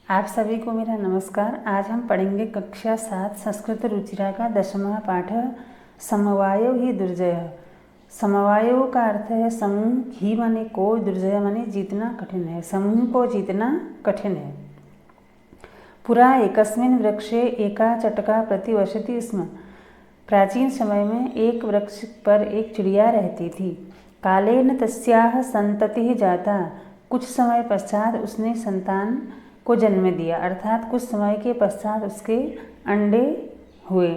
आप सभी को मेरा नमस्कार। आज हम पढ़ेंगे कक्षा 7 संस्कृत रुचिरा का 10वां पाठ समवायो ही दुर्जय। समवायो का अर्थ है समूह, ही माने को, दुर्जय माने जीतना कठिन है। समूह को जीतना कठिन है। पुरा एकस्मिन् वृक्षे एका चटका प्रतिवसति स्म। प्राचीन समय में एक वृक्ष पर एक चिड़िया रहती थी। कालेन तस्याः संततिः जाता। कुछ समय पश्चात उसने संतान को जन्म दिया, अर्थात कुछ समय के पश्चात उसके अंडे हुए।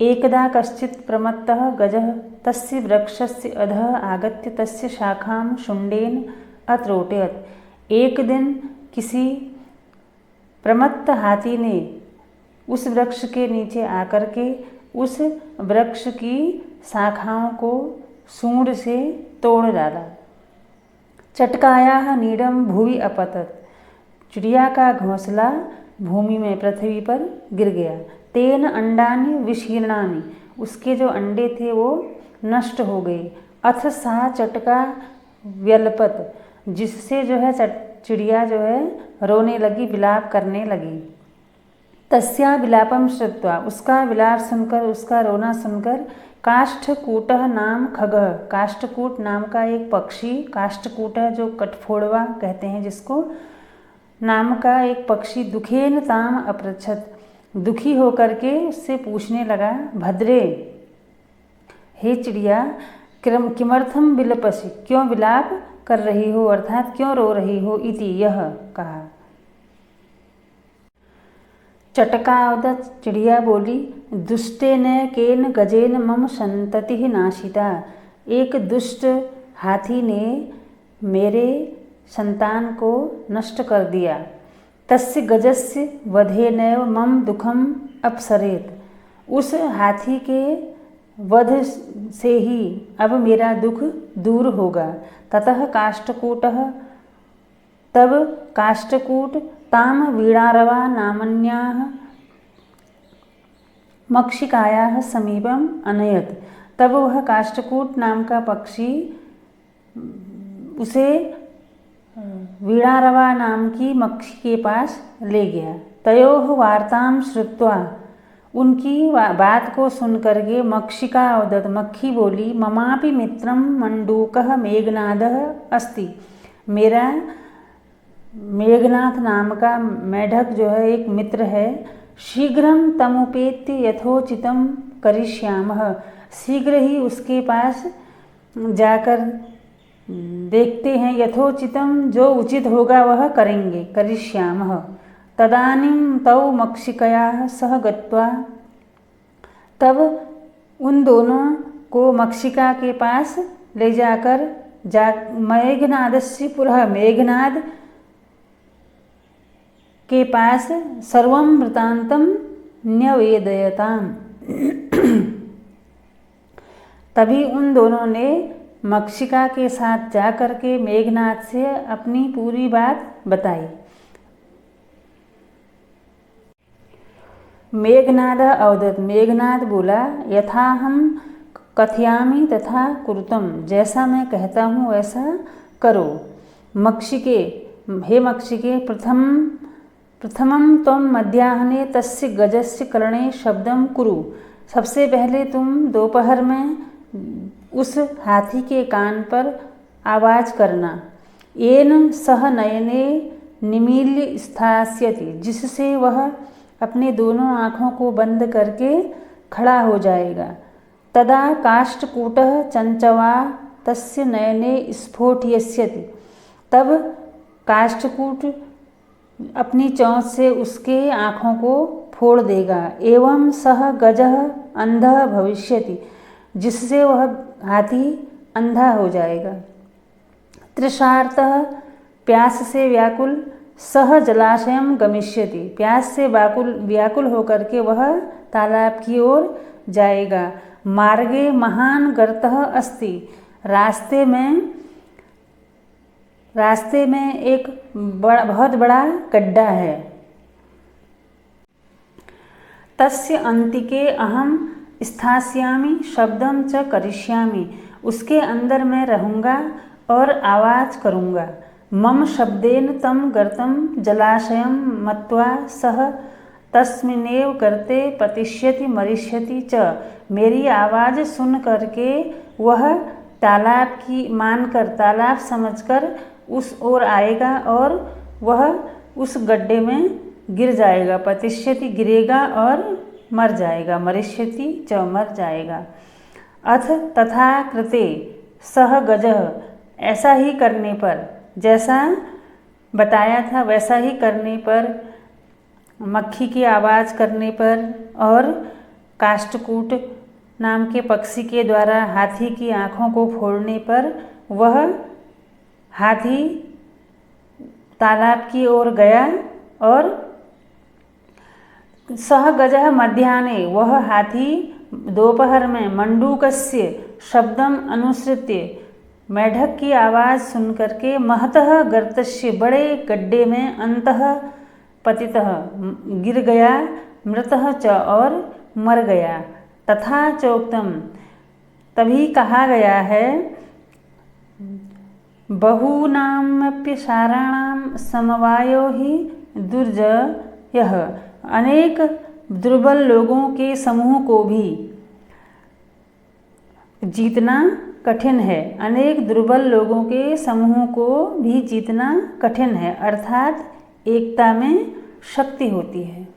एकदा कश्चित् प्रमत्तः गजः तस्य वृक्षस्य अधः आगत्य तस्य शाखां शुण्डेन अत्रोटयत्। एक दिन किसी प्रमत्त हाथी ने उस वृक्ष के नीचे आकर के उस वृक्ष की शाखाओं को सूंड से तोड़ डाला। चटकायाः नीडं भुवि अपतत्। चिड़िया का घोंसला भूमि में, पृथ्वी पर गिर गया। तेन अंडानि विशीर्णानि। उसके जो अंडे थे वो नष्ट हो गए। अथ सा चटका व्यलपत। जिससे जो है चिड़िया जो है रोने लगी, विलाप करने लगी। तस्या विलापम श्रुत्वा। उसका विलाप सुनकर, उसका रोना सुनकर काष्ठकूटः नाम खगः। काष्ठकूट नाम का एक पक्षी, काष्ठकूटः जो कठफोड़वा कहते हैं जिसको, नाम का एक पक्षी दुखेन ताम अपृच्छत। दुखी होकर के उससे पूछने लगा, भद्रे, हे चिड़िया, किमर्थम विलपसि, क्यों विलाप कर रही हो, अर्थात क्यों रो रही हो। इति यह कहा। चटकावदत्। चिड़िया बोली, दुष्टेन केन गजेन मम संततिः नाशिता। एक दुष्ट हाथी ने मेरे संतान को नष्ट कर दिया। तस्य गजस्य वधेनैव मम दुखम अपसरेत। उस हाथी के वध से ही अब मेरा दुख दूर होगा। ततः काष्ठकूटः। तब काष्ठकूट ताम वीणारवा नामन्याः मक्षिकायाः समीपम अनयत। तब वह काष्ठकूट नाम का पक्षी उसे वीणारवा नाम की मक्षी के पास ले गया। तयोः वार्तां श्रुत्वा। उनकी बात को सुन करके मक्षिका अवदत्। मक्खी बोली, ममापि मित्रं मंडूकः मेघनादः अस्ति। मेरा मेघनाथ नाम का मेढक जो है एक मित्र है। शीघ्रं तमुपेत्य यथोचितं करिष्यामः। शीघ्र ही उसके पास जाकर देखते हैं, यथोचितम जो उचित होगा वह करेंगे, करिष्यामः। तदानीं तौ मक्षिकया सह गत्वा। तब उन दोनों को मक्षिका के पास ले जाकर मेघनादस्य पुरः, मेघनाद के पास सर्वं वृत्तान्तं न्यवेदयताम्। तभी उन दोनों ने मक्षिका के साथ जाकर के मेघनाद से अपनी पूरी बात बताई। मेघनाद अवदत्। मेघनाद बोला, यथाहं कथयामि तथा कुरुतम। जैसा मैं कहता हूँ वैसा करो। मक्षिके, हे मक्षिके, प्रथमं त्वं मध्याह्ने तस्य गजस्य कर्णे शब्दं कुरु। सबसे पहले तुम दोपहर में उस हाथी के कान पर आवाज करना। येन सह नयने निमील्य स्थास्यति। जिससे वह अपने दोनों आँखों को बंद करके खड़ा हो जाएगा। तदा काष्ठकूटः चंचवा तस्य नयने स्फोटयिष्यति। तब काष्ठकूट अपनी चोंच से उसके आँखों को फोड़ देगा। एवं सह गजः अंधः भविष्यति। जिससे वह हाथी अंधा हो जाएगा। तृषार्तः, प्यास से व्याकुल, सह जलाशयं गमिष्यति। प्यास से व्याकुल होकर के वह तालाब की ओर जाएगा। मार्गे महान गर्तः अस्ति। रास्ते में एक बहुत बड़ा गड्ढा है। तस्य अंतिके अहम स्थास्यामि शब्दं च करिष्यामि। उसके अंदर मैं रहूँगा और आवाज़ करूँगा। मम शब्देन तम गर्तं जलाशयं मत्वा सह तस्मिन्नेव गर्ते पतिष्यति मरिष्यति च। मेरी आवाज़ सुन करके वह तालाब की मानकर, तालाब समझकर उस ओर आएगा और वह उस गड्ढे में गिर जाएगा। पतिष्यति गिरेगा और मर जाएगा, मरिष्यति च मर जाएगा। अथ तथा कृते सह गजः, ऐसा ही करने पर, जैसा बताया था वैसा ही करने पर, मक्खी की आवाज़ करने पर और काष्ठकूट नाम के पक्षी के द्वारा हाथी की आँखों को फोड़ने पर वह हाथी तालाब की ओर गया और सह गजः मध्याह्ने, वह हाथी दोपहर में मंडूकस्य शब्दम अनुसृत्य, मेढक की आवाज़ सुन करके महतः गर्तस्य, बड़े गड्ढे में अंतः पतितः, गिर गया, मृतः च और मर गया। तथा चोक्तम, तभी कहा गया है, बहूनामप्य साराणां समवायो हि दुर्जयः, अनेक दुर्बल लोगों के समूह को भी जीतना कठिन है। अनेक दुर्बल लोगों के समूह को भी जीतना कठिन है, अर्थात एकता में शक्ति होती है।